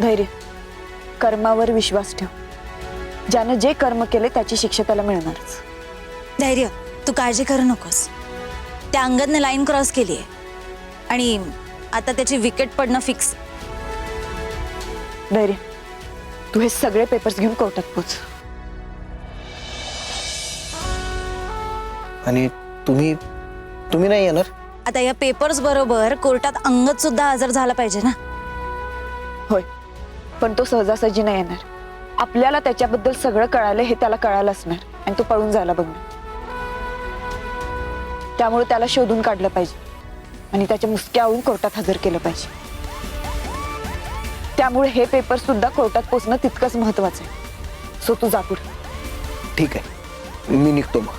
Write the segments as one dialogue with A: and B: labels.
A: धैर्य, कर्मावर विश्वास ठेव. ज्यानं जे कर्म केले त्याची शिक्षा त्याला मिळणारच.
B: धैर्य, तू काळजी करू नकोस. त्या अंगदने लाईन क्रॉस केली आहे आणि आता त्याची विकेट पडणं फिक्स.
A: धैर्य, तू हे सगळे पेपर्स घेऊन कोर्टात पोच.
C: आणि तुम्ही तुम्ही नाही येणार?
B: आता या पेपर्स बरोबर कोर्टात अंगद सुद्धा हजर झाला पाहिजे ना.
A: होय, पण तो सहजासहजी नाही येणार. आपल्याला त्याच्याबद्दल सगळं कळालं हे त्याला कळालं असणार आणि तो पळून जायला बघणार. त्यामुळे त्याला शोधून काढलं पाहिजे आणि त्याच्या मुसक्या आवळून कोर्टात हजर केलं पाहिजे. त्यामुळे हे पेपर सुद्धा कोर्टात पोचणं तितकंच महत्वाचं आहे. सो तू जा पुढे.
C: ठीक आहे, मी निघतो मग.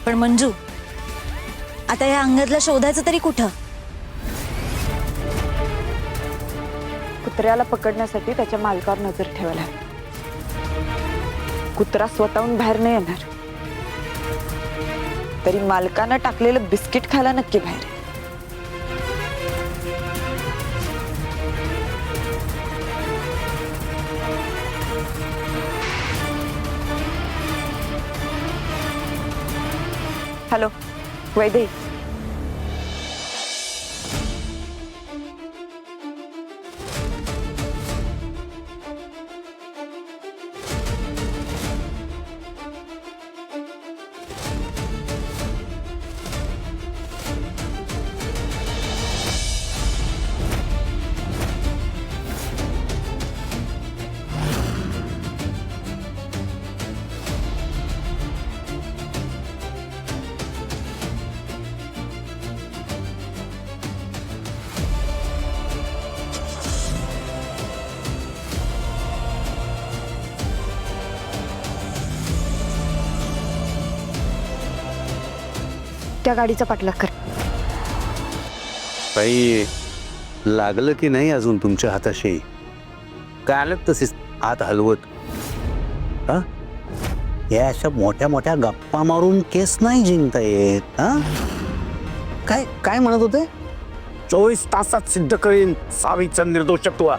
B: पण मंजू, आता या अंगदला शोधायचं तरी कुठं?
A: कुत्र्याला पकडण्यासाठी त्याच्या मालकावर नजर ठेवायला हवी. कुत्रा स्वतःहून बाहेर नाही येणार, तरी मालकानं टाकलेलं बिस्किट खायला नक्की बाहेर येईल. हॅलो वैदे, त्या गाडीचा पाठलाग कर.
D: काही लागलं की नाही अजून तुमच्या हाताशी? काय आलं तसेच हात हलवत? हा, या अशा मोठ्या मोठ्या गप्पा मारून केस नाही जिंकता येत. हा, काय काय म्हणत होते? 24 तासात सिद्ध करीन सावीचा निर्दोषत्व.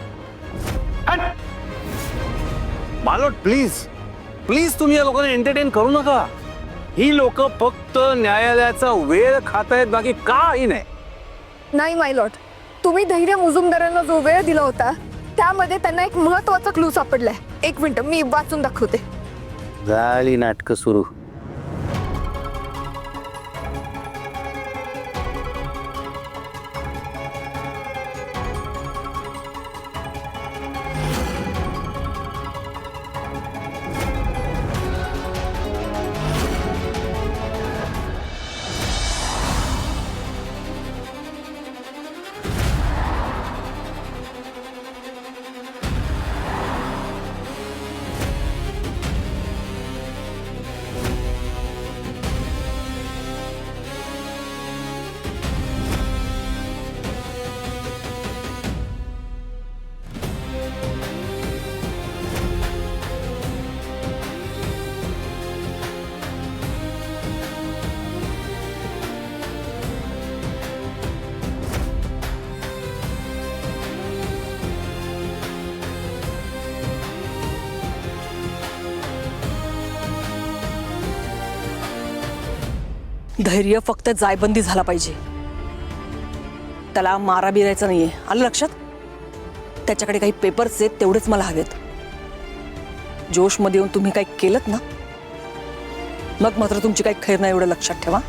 D: मालोट, प्लीज प्लीज तुम्ही या लोकांना एंटरटेन करू नका. ही लोक फक्त न्यायालयाचा वेळ खात आहेत, बाकी काही नाही.
E: नाही माय लॉर्ड, तुम्ही धैर्य मुजुमदारांना जो वेळ दिला होता त्यामध्ये त्यांना एक महत्त्वाचा क्लू सापडलाय. एक मिनिट, मी वाचून दाखवते.
D: झाली नाटकं सुरू.
F: धैर्य फक्त जायबंदी झाला पाहिजे. त्याला मारा बिरायचा नाहीये, आलं लक्षात? त्याच्याकडे काही पेपर्स आहेत, तेवढेच मला हवेत. जोशमध्ये येऊन तुम्ही काही केलंत ना, मग मात्र तुमची काही खैर नाही, एवढं लक्षात ठेवा.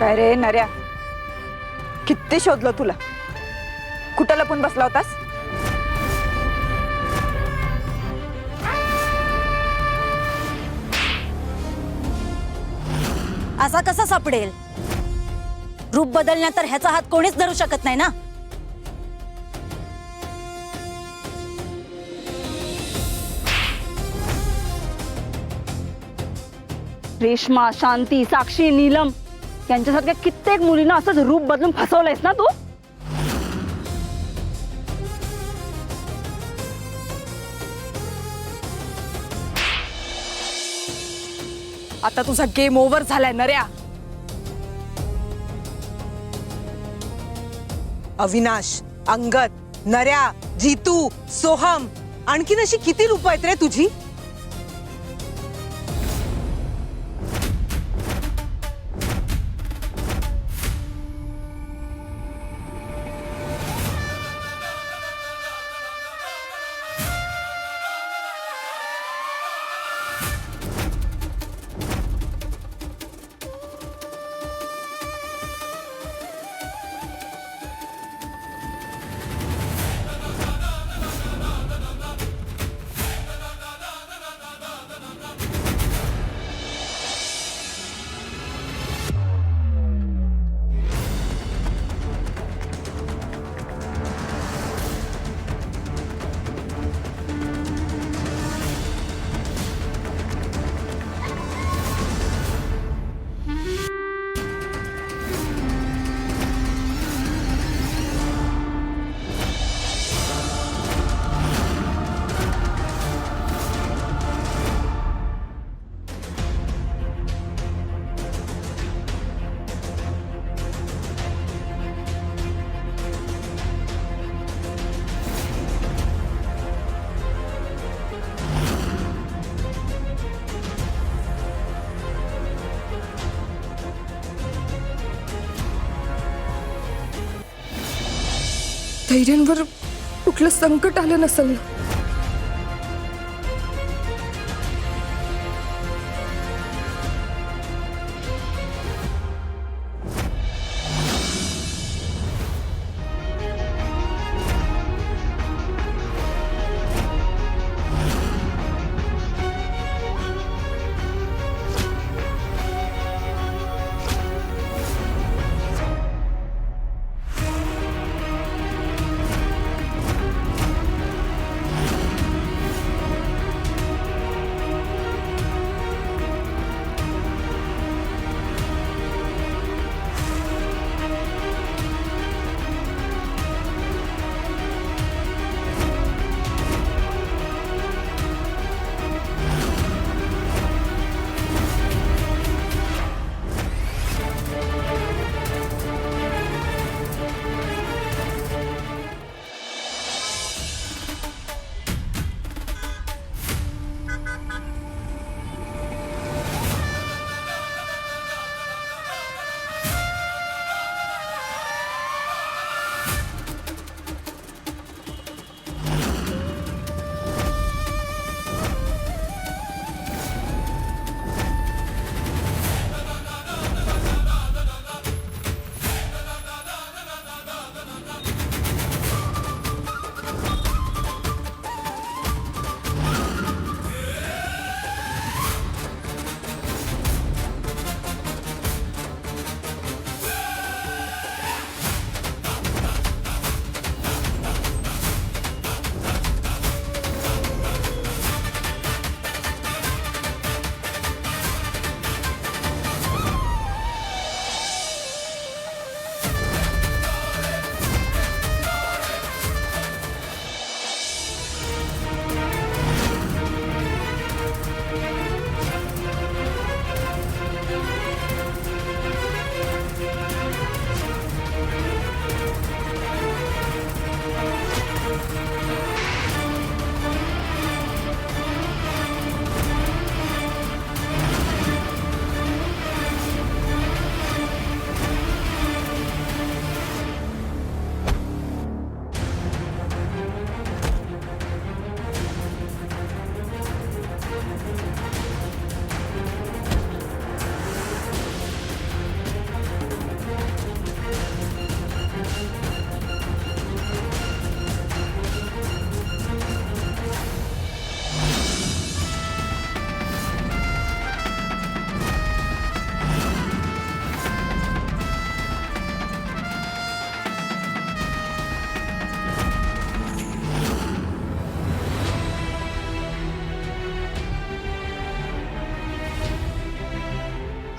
A: काय रे नऱ्या, किती शोधलं तुला, कुठं लपून बसला होतास?
B: असा कसा सापडेल? रूप बदलण्यात तर ह्याचा हात कोणीच धरू शकत नाही ना.
G: रेश्मा, शांती, साक्षी, नीलम यांच्यासारख्या कित्येक मुलींना असंच रूप बदलून फसवलंयस ना तू.
F: आता तुझा गेम ओव्हर झालाय नऱ्या.
H: अविनाश, अंगद, नऱ्या, जीतू, सोहम, आणखीन अशी किती रूप आहेत रे तुझी?
E: धैर्यांवर कुठलं संकट आलं नसेल ना.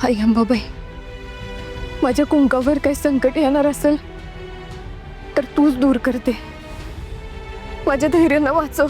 E: आई अंबाबाई, माझ्या कुंकावर काही संकट येणार असेल तर तूच दूर करते. माझ्या धैर्यानं वाचव.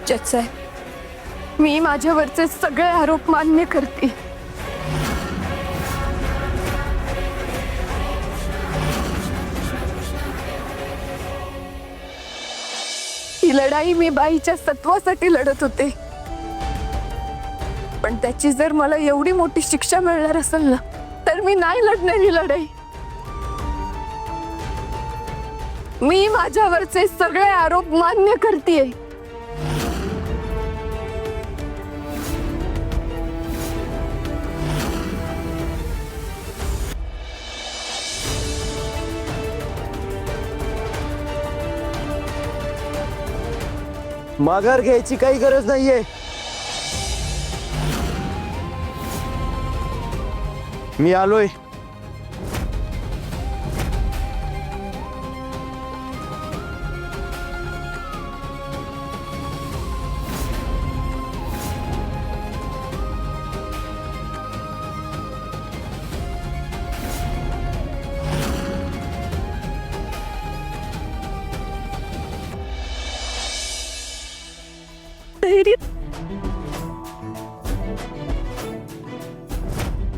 E: जज साहेब, मी माझ्यावरचे सगळे आरोप मान्य करते. ही लढाई मी बाईच्या सत्वासाठी लढत होते, पण त्याची जर मला एवढी मोठी शिक्षा मिळणार असेल ना, तर मी नाही लढणार ही लढाई. मी माझ्यावरचे सगळे आरोप मान्य करते.
C: माघार घ्यायची काही गरज नाहीये. मी आलोय.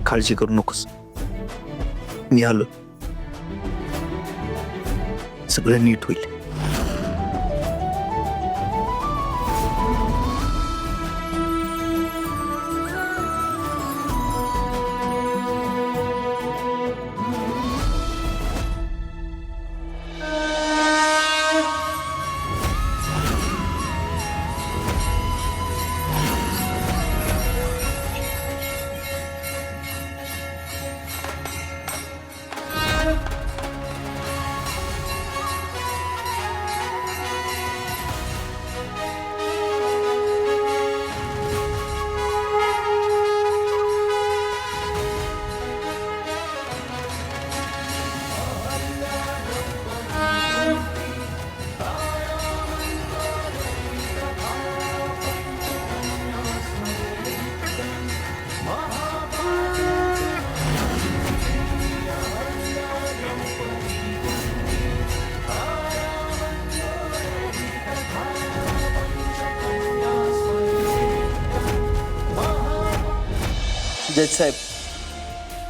C: काळजी करू नकोस, मी आलो. सगळं नीट होईल.
I: जज साहेब,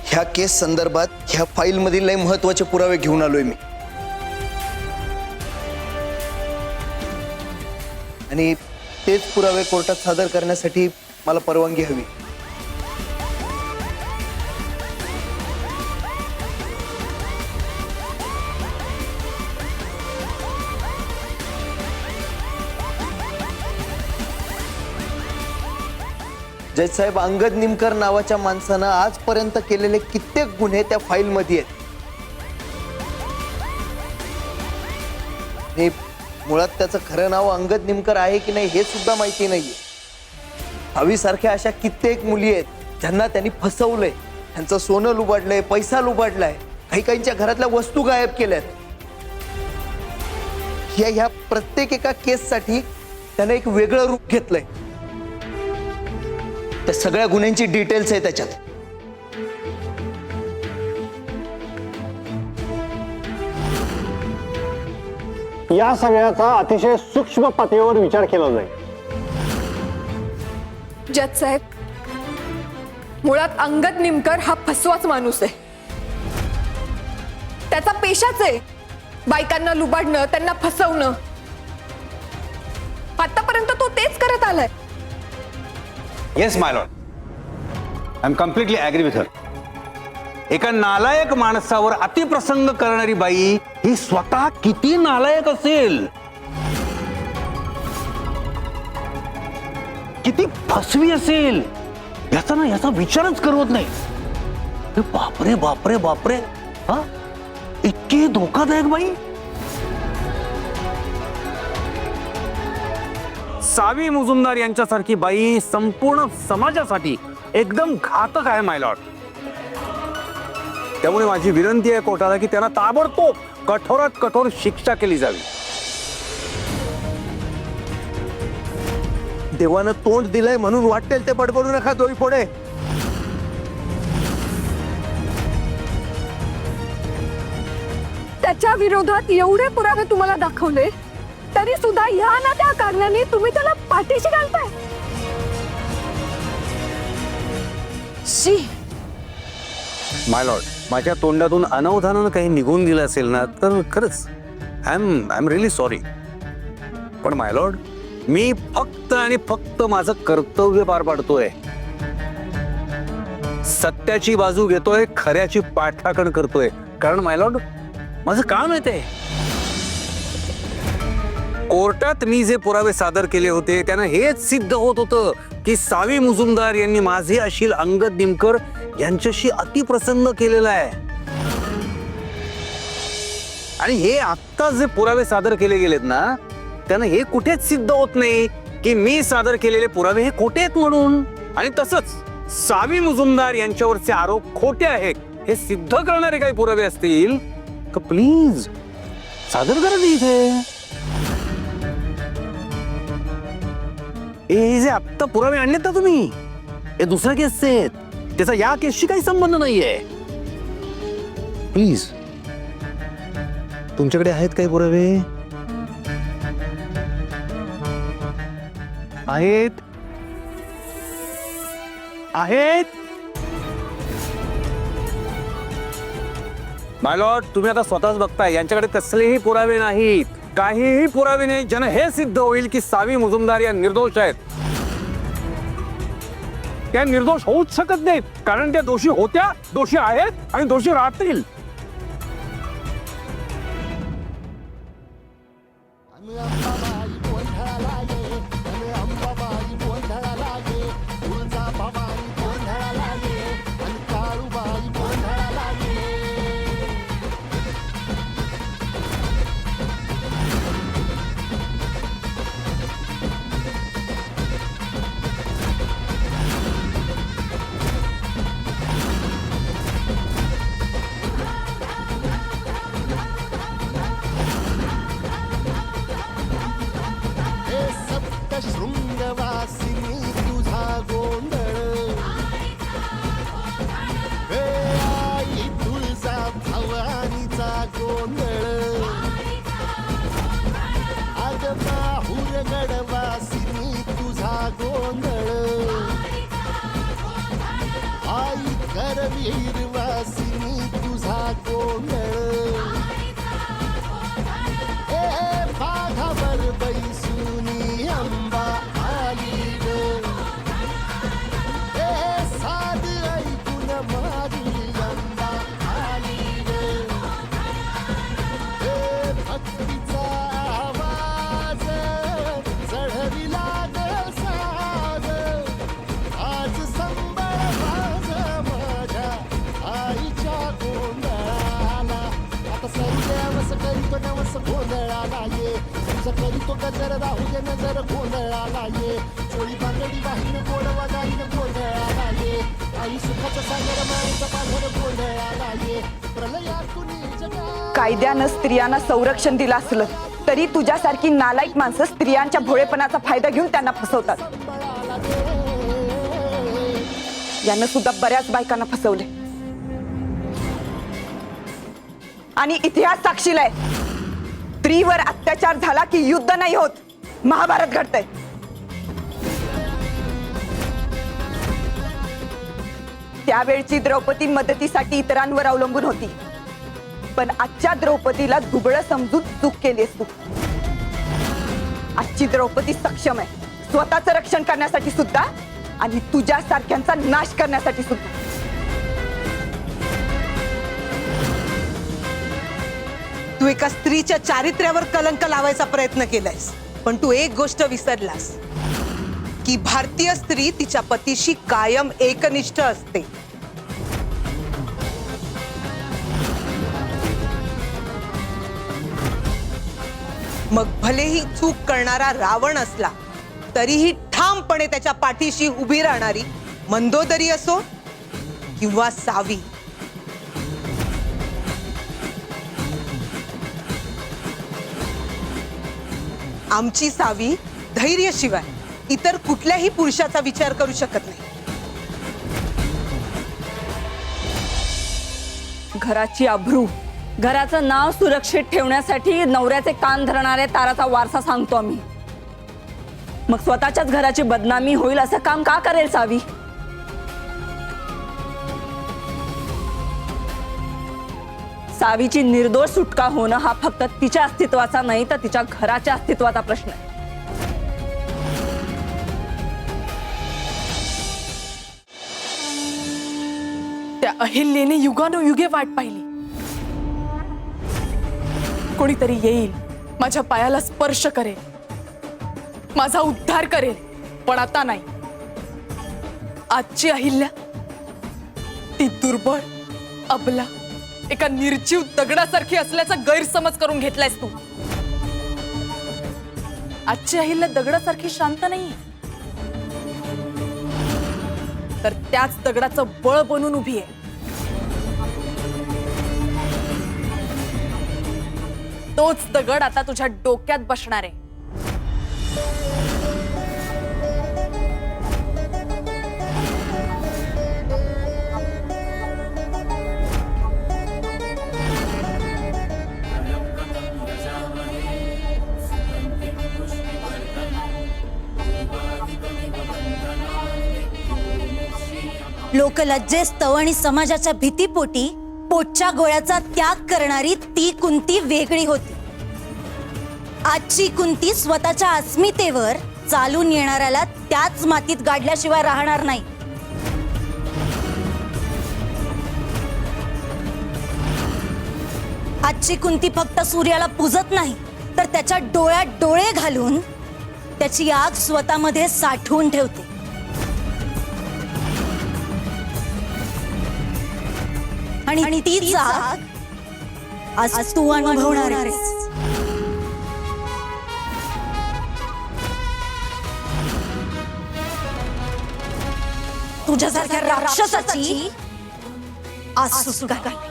I: ह्या केस संदर्भात ह्या फाईल मधील लय महत्वाचे पुरावे घेऊन आलोय मी, आणि तेच पुरावे कोर्टात सादर करण्यासाठी मला परवानगी हवी. जज साहेब, अंगद निमकर नावाच्या माणसानं आजपर्यंत केलेले कित्येक गुन्हे त्या फाईल मध्ये आहेत. आणि मुळात त्याचं खरं नाव अंगद निमकर आहे की नाही हे सुद्धा माहिती नाहीये. भावीसारख्या अशा कित्येक मुली आहेत ज्यांना त्यांनी फसवलंय, त्यांचं सोनं लुबाडलंय, पैसा लुबाडलाय, काही काहींच्या घरातल्या वस्तू गायब केल्यात. ह्या प्रत्येक एका केससाठी त्याने एक वेगळं रूप घेतलंय. त्या सगळ्या गुन्ह्यांची डिटेल्स आहे त्याच्यात.
C: या सगळ्याचा अतिशय सूक्ष्म पातळीवर विचार केला जाईल.
E: जज साहेब, मुळात अंगद निमकर हा फसवाच माणूस आहे. त्याचा पेशाच आहे बायकांना लुबाडणं, त्यांना फसवणं. आतापर्यंत तो तेच करत आलाय.
D: Yes my lord, I am completely agree with her. एका नालायक माणसावर अतिप्रसंग करणारी बाई ही स्वतः किती नालायक असेल, किती फसवी असेल याचा विचारच करवत नाही. बापरे बापरे बापरे, हा इतकी धोकादायक बाई. सावी मुजुमदार यांच्यासारखी बाई संपूर्ण समाजासाठी एकदम घातक आहे माय लॉर्ड. त्यामुळे माझी विनंती आहे कोर्टाला की त्यांना ताबडतोब कठोरात कठोर शिक्षा केली जावी.
C: देवानं तोंड दिलंय म्हणून वाटेल ते बडबडू नका डोई फोडे.
E: त्याच्या विरोधात एवढे पुरावे तुम्हाला दाखवले तरी सुद्धा या ना त्या कारणाने तुम्ही त्याला पाठीशी घालताय.
B: शी,
D: माय लॉर्ड, माझ्या तोंडातून अनवधानानं काही निघून दिलं असेल ना तर खरंच आय एम रिअली सॉरी. पण माय लॉर्ड, मी फक्त आणि फक्त माझं कर्तव्य पार पाडतोय. सत्याची बाजू घेतोय, खऱ्याची पाठराखण करतोय. कारण माय लॉर्ड, माझं काम आहे ते. कोर्टात मी जे पुरावे सादर केले होते त्यानं हेच सिद्ध होत होतं की सावी मुजुमदार यांनी माझे अशील अंगद निमकर यांच्याशी अतिप्रसन्न केलेला आहे. आणि हे आत्ता जे पुरावे सादर केले गेलेत ना त्यानं हे कुठेच सिद्ध होत नाही की मी सादर केलेले पुरावे हे खोटे आहेत म्हणून. आणि तसंच सावी मुजुमदार यांच्यावरचे आरोप खोटे आहेत हे सिद्ध करणारे काही पुरावे असतील तर प्लीज सादर करा इथे. हे जे आत्ता पुरावे आणलेत ना तुम्ही, हे दुसऱ्या केसचे आहेत, त्याचा या केसशी काही संबंध नाहीये. प्लीज, तुमच्याकडे आहेत काही पुरावे? आहेत आहेत माय लॉर्ड, तुम्ही आता स्वतःच बघताय यांच्याकडे कसलेही पुरावे नाहीत, काहीही पुरावे नाही ज्यानं हे सिद्ध होईल की सावी मुजुमदार या निर्दोष आहेत. त्या निर्दोष होऊच शकत नाहीत कारण त्या दोषी होत्या, दोषी आहेत आणि दोषी राहतील.
J: शृंगवासिनी तुझा गोंधळ, हे आई तुळजा भवानीचा गोंधळ, अग माहुरगडवासिनी तुझा गोंधळ, हिरवासिनी तुझा गोंधळ बाघावर बैसुनी अंबा आली ग साध ऐकून मारी अंबा आली ग भक्तीचा आवाज चढविला ग साज आज संबळ माझ्या आईच्या गोंधळाला आता सैन्यावस करीतो नवस गोंधळाला ये तुझं करीतो गजर राहू दे नजर गोंधळाला ये चोळी बांगडी वाहीन गोडवा गाईन गोंधळाला ये आई सुखाचा सागर माळीचा पाझर गोंधळाला ये प्रलयातून जगा
A: कायद्यानं स्त्रियांना संरक्षण दिलं असलं तरी तुझ्यासारखी नालायक माणसं स्त्रियांच्या भोळेपणाचा फायदा घेऊन त्यांना फसवतात. यानं सुद्धा बऱ्याच बायकांना फसवले आणि इतिहास साक्षीला आहे. स्त्रीवर अत्याचार झाला की युद्ध नाही होत, महाभारत घडतंय. त्यावेळची द्रौपदी मदतीसाठी इतरांवर अवलंबून होती, पण आजच्या द्रौपदीला दुबळं समजून चूक केलीस तू. आजची द्रौपदी सक्षम आहे, स्वतःचं रक्षण करण्यासाठी सुद्धा आणि तुझ्यासारख्यांचा नाश करण्यासाठी सुद्धा.
H: तू एका स्त्रीच्या चारित्र्यावर कलंक लावायचा प्रयत्न केलायस, पण तू एक गोष्ट विसरलास की भारतीय स्त्री तिच्या पतीशी कायम एकनिष्ठ असते. मग भलेही चूक करणारा रावण असला तरीही ठामपणे त्याच्या पाठीशी उभी राहणारी मंदोदरी असो किंवा सावी. आमची सावी धैर्याशिवाय इतर कुठल्याही पुरुषाचा विचार करू शकत नाही.
G: घराची अभ्रू, घराचं नाव सुरक्षित ठेवण्यासाठी नवऱ्याचे कान धरणाऱ्या ताराचा वारसा सांगतो आम्ही. मग स्वतःच्याच घराची बदनामी होईल असं काम का करेल सावी? सावीची निर्दोष सुटका होणं हा फक्त तिच्या अस्तित्वाचा नाही तर तिच्या घराच्या अस्तित्वाचा प्रश्न आहे.
F: त्या अहिल्याने युगानुयुगे वाट पाहिली. कोणीतरी येईल, माझ्या पायाला स्पर्श करेल, माझा उद्धार करेल, पण आता नाही. आजची अहिल्या ती दुर्बळ, अबला, एका निर्जीव दगडासारखी असल्याचा गैरसमज करून घेतलायस तू. आजची अहिल्या दगडासारखी शांत नाही, तर त्याच दगडाचं बळ बनून उभी आहे. तोच दगड आता तुझ्या डोक्यात बसणार आहे.
B: लोकलज्जेस्तव आणि समाजाच्या भीतीपोटी पोटच्या गोळ्याचा त्याग करणारी ती कुंती वेगळी होती. आजची कुंती स्वतःच्या अस्मितेवर चालून येणाऱ्याला त्याच मातीत गाडल्याशिवाय राहणार नाही. आजची कुंती फक्त सूर्याला पूजत नाही, तर त्याच्या डोळ्यात डोळे घालून त्याची आग स्वतःमध्ये साठवून ठेवते. आणि तीच आग आज तू अनुभवणार आहेस. तुझ्यासारख्या राक्षसाची आज सुटका काय.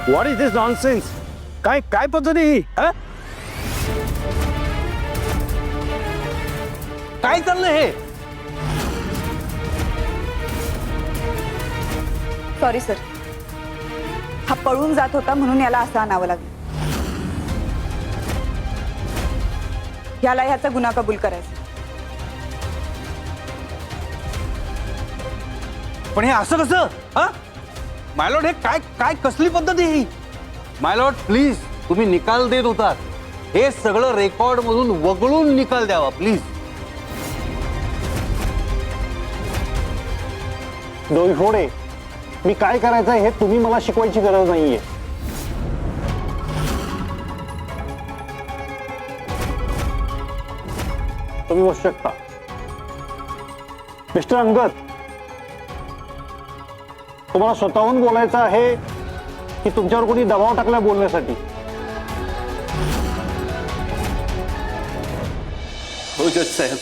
D: What is this nonsense? काय काय पद्धती ही? हा? काय चाललंय हे?
A: सॉरी सर, हा पळून जात होता म्हणून याला असं आणावं लागलं. याला ह्याचा गुन्हा कबूल करायचा.
D: पण हे असं कसं? हा मायलॉर्ड, हे काय काय कसली पद्धत आहे ही? मायलॉर्ड प्लीज, तुम्ही निकाल देत होतात, हे सगळं रेकॉर्ड मधून वगळून निकाल द्यावा प्लीज.
C: डोईफोडे, मी काय करायचं हे तुम्ही मला शिकवायची गरज नाहीये. तुम्ही बसू शकता. मिस्टर अंगद, तुम्हाला स्वतःहून बोलायचं आहे की तुमच्यावर कोणी दबाव टाकलाय बोलण्यासाठी?
K: हो जज साहेब,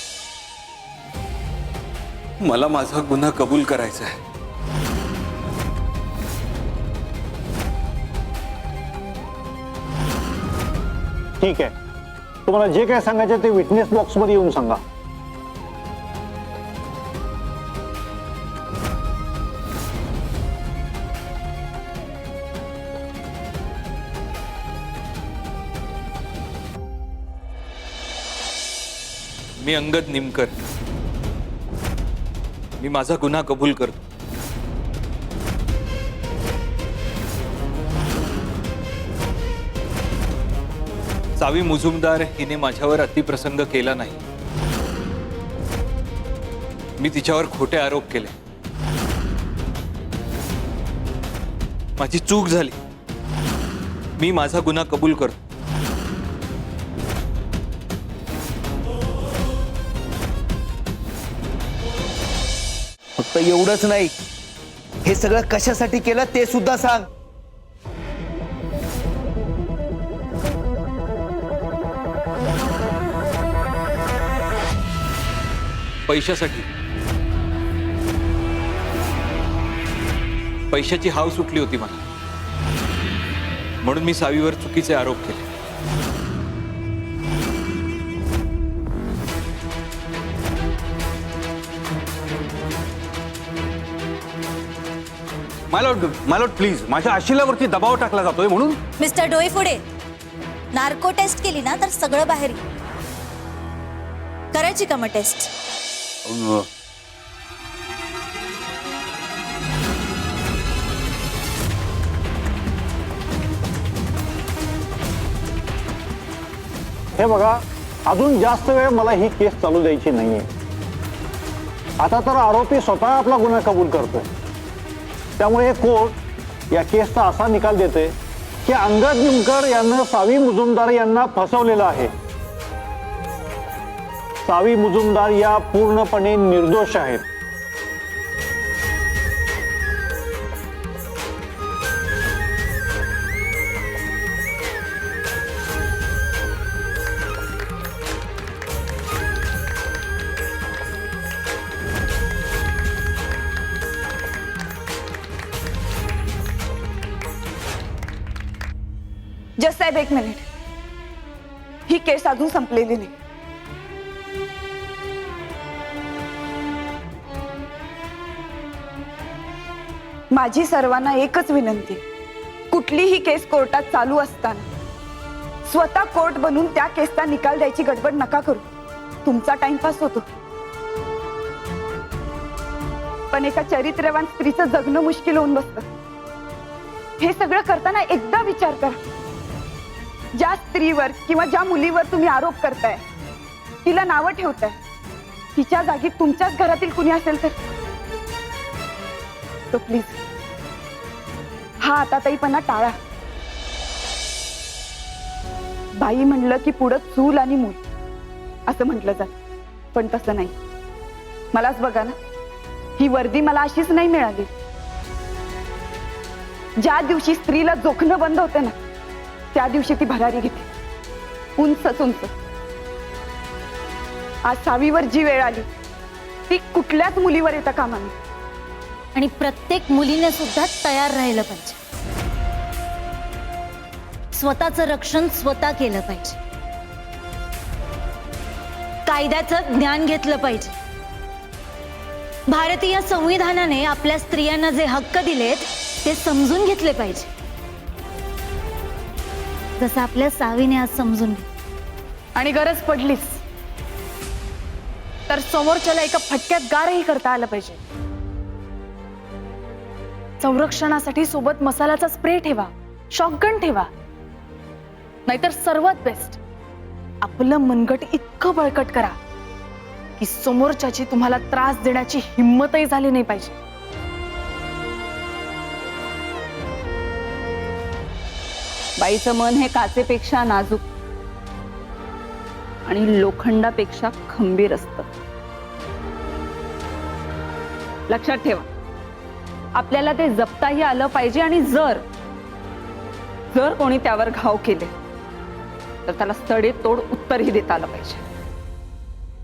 K: मला माझा गुन्हा कबूल करायचा आहे.
C: ठीक आहे, तुम्हाला जे काय सांगायचं ते विटनेस बॉक्स मध्ये येऊन सांगा.
K: मी अंगद निमकर, मी माझा गुन्हा कबूल करतो. सावी मुजुमदार हिने माझ्यावर अतिप्रसंग केला नाही. मी तिच्यावर खोटे आरोप केले. माझी चूक झाली. मी माझा गुन्हा कबूल करतो.
I: फक्त एवढंच नाही, हे सगळं कशासाठी केलं ते सुद्धा सांग.
K: पैशासाठी. पैशाची हाव सुटली होती मला, म्हणून मी सावीवर चुकीचे आरोप केले.
D: मायलॉर्ड प्लीज, माझ्या आशिलावरती दबाव टाकला जातोय म्हणून.
B: मिस्टर डोईफोडे, नार्को टेस्ट केली ना तर सगळं बाहेर येईल. करायची का मग टेस्ट?
C: हे बघा, अजून जास्त वेळ मला ही केस चालू द्यायची नाहीये. आता तर आरोपी स्वतः आपला गुन्हा कबूल करतोय, त्यामुळे कोर्ट या केसचा असा निकाल देते की अंगद निमकर यांना सावी मुजुमदार यांना फसवलेलं आहे. सावी मुजुमदार या पूर्णपणे निर्दोष आहेत.
A: जज साहेब, एक मिनिट. ही केस अजून संपलेली नाही. माझी सर्वांना एकच विनंती, कुठलीही केस कोर्टात चालू असताना स्वतः कोर्ट बनून त्या केसचा निकाल द्यायची गडबड नका करू. तुमचा टाइमपास होतो, पण एका चरित्रवान स्त्रीचं जगणं मुश्किल होऊन बसतं. हे सगळं करताना एकदा विचार करा, ज्या स्त्रीवर किंवा ज्या मुलीवर तुम्ही आरोप करताय, तिला नावं ठेवताय, तिच्या जागी तुमच्याच घरातील कुणी असेल तर प्लीज हा आताताईपणा टाळा. बाई म्हणलं की पुढं चूल आणि मूल असं म्हटलं जात, पण तसं नाही. मलाच बघा ना, ही वर्दी मला अशीच नाही मिळाली. ज्या दिवशी स्त्रीला जोखणं बंद होते ना, त्या दिवशी ती भरारी घेते, उंचच उंच. आज सावीवर जी वेळ आली ती कुठल्याच मुलीवर येता कामा नये.
B: आणि प्रत्येक मुलीने सुद्धा तयार राहिलं पाहिजे. स्वतःचं रक्षण स्वतः केलं पाहिजे. कायद्याचं ज्ञान घेतलं पाहिजे. भारतीय संविधानाने आपल्या स्त्रियांना जे हक्क दिलेत ते समजून घेतले पाहिजे, जसं आपल्या सावीने आज समजून घेतलं.
F: आणि गरज पडलीच तर समोरच्याला एका फटक्यात गारही करता आलं पाहिजे. संरक्षणासाठी सोबत मसाल्याचा स्प्रे ठेवा, शॉटगन ठेवा. नाहीतर सर्वात बेस्ट, आपलं मनगट इतकं बळकट करा की समोरच्याची तुम्हाला त्रास देण्याची हिंमतही झाली नाही पाहिजे.
G: बाईचं मन हे काचेपेक्षा नाजूक आणि लोखंडापेक्षा खंबीर असतं. लक्षात ठेवा, आपल्याला ते जपताही आलं पाहिजे. आणि जर कोणी त्यावर घाव केले तर त्याला सडेतोड उत्तरही देता आलं पाहिजे.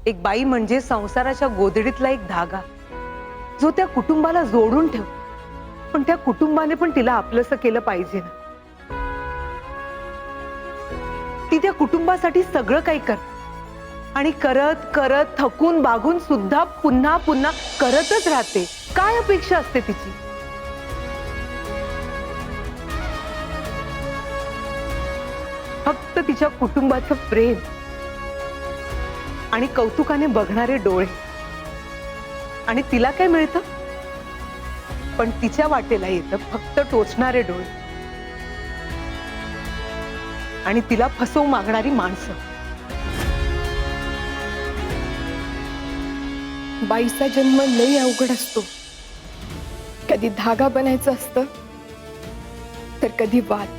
H: एक बाई म्हणजे संसाराच्या गोधडीतला एक धागा, जो त्या कुटुंबाला जोडून ठेव. पण त्या कुटुंबाने पण तिला आपलंसं केलं पाहिजे ना. ती त्या कुटुंबासाठी सगळं काही करते आणि करत करत थकून बागून सुद्धा पुन्हा पुन्हा करतच राहते. काय अपेक्षा असते तिची? फक्त तिच्या कुटुंबाचं प्रेम आणि कौतुकाने बघणारे डोळे. आणि तिला काय मिळतं? पण तिच्या वाटेला येतं फक्त टोचणारे डोळे आणि तिला फसवू मागणारी माणसं.
E: बाईचा जन्म लई अवघड असतो. कधी धागा बनायचं असतं तर कधी वाद.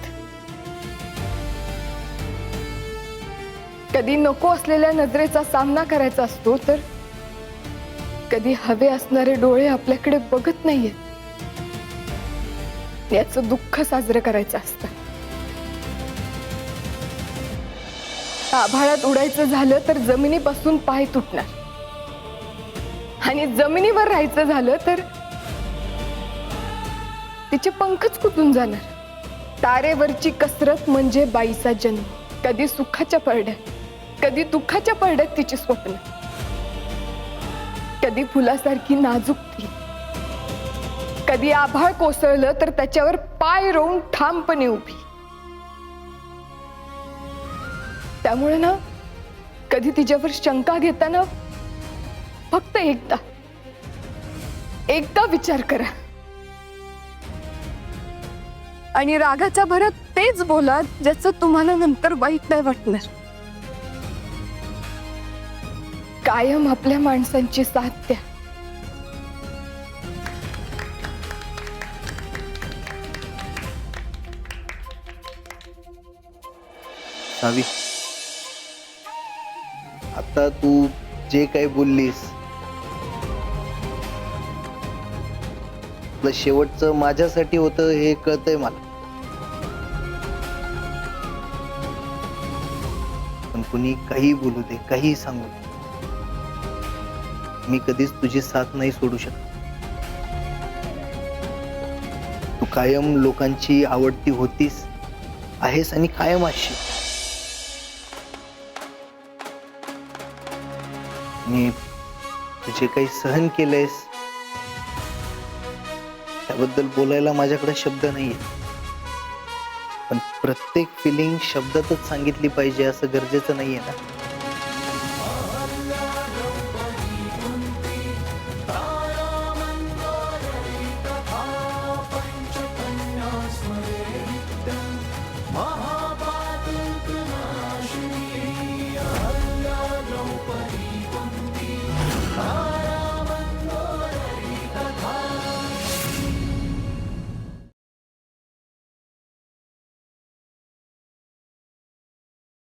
E: कधी नको असलेल्या नजरेचा सामना करायचा असतो तर कधी हवे असणारे डोळे आपल्याकडे बघत नाहीयेत याचं दुःख साजरं करायचं असतं. आभाळात उडायचं झालं तर जमिनीपासून पाय तुटणार आणि जमिनीवर राहायचं झालं तर तिचे पंखच कुठून जाणार. तारेवरची कसरत म्हणजे बाईचा जन्म. कधी सुखाच्या परड्यात, कधी दुःखाच्या परड्यात तिची स्वप्न. कधी फुलासारखी नाजूक ती, कधी आभाळ कोसळलं तर त्याच्यावर पाय रोवून ठामपणे उभी. त्यामुळे ना कधी तिच्यावर शंका घेताना फक्त एकदा विचार करा आणि रागाच्या भरात तेच बोला ज्याचं तुम्हाला नंतर वाईट नाही वाटणार. कायम आपल्या माणसांची साथ द्या.
I: सावी, आता तू जे काही बोललीस, आपलं शेवटचं माझ्यासाठी होतं हे कळतंय मला. पण कुणी काही बोलू दे, काही सांगू दे, मी कधीच तुझी साथ नाही सोडू शकत. तू कायम लोकांची आवडती होतीस, आहेस आणि कायम असशील. मी तुझे काही सहन केलंयस त्याबद्दल बोलायला माझ्याकडे शब्द नाहीये. पण प्रत्येक फिलिंग शब्दातच सांगितली पाहिजे असं गरजेचं नाहीये ना.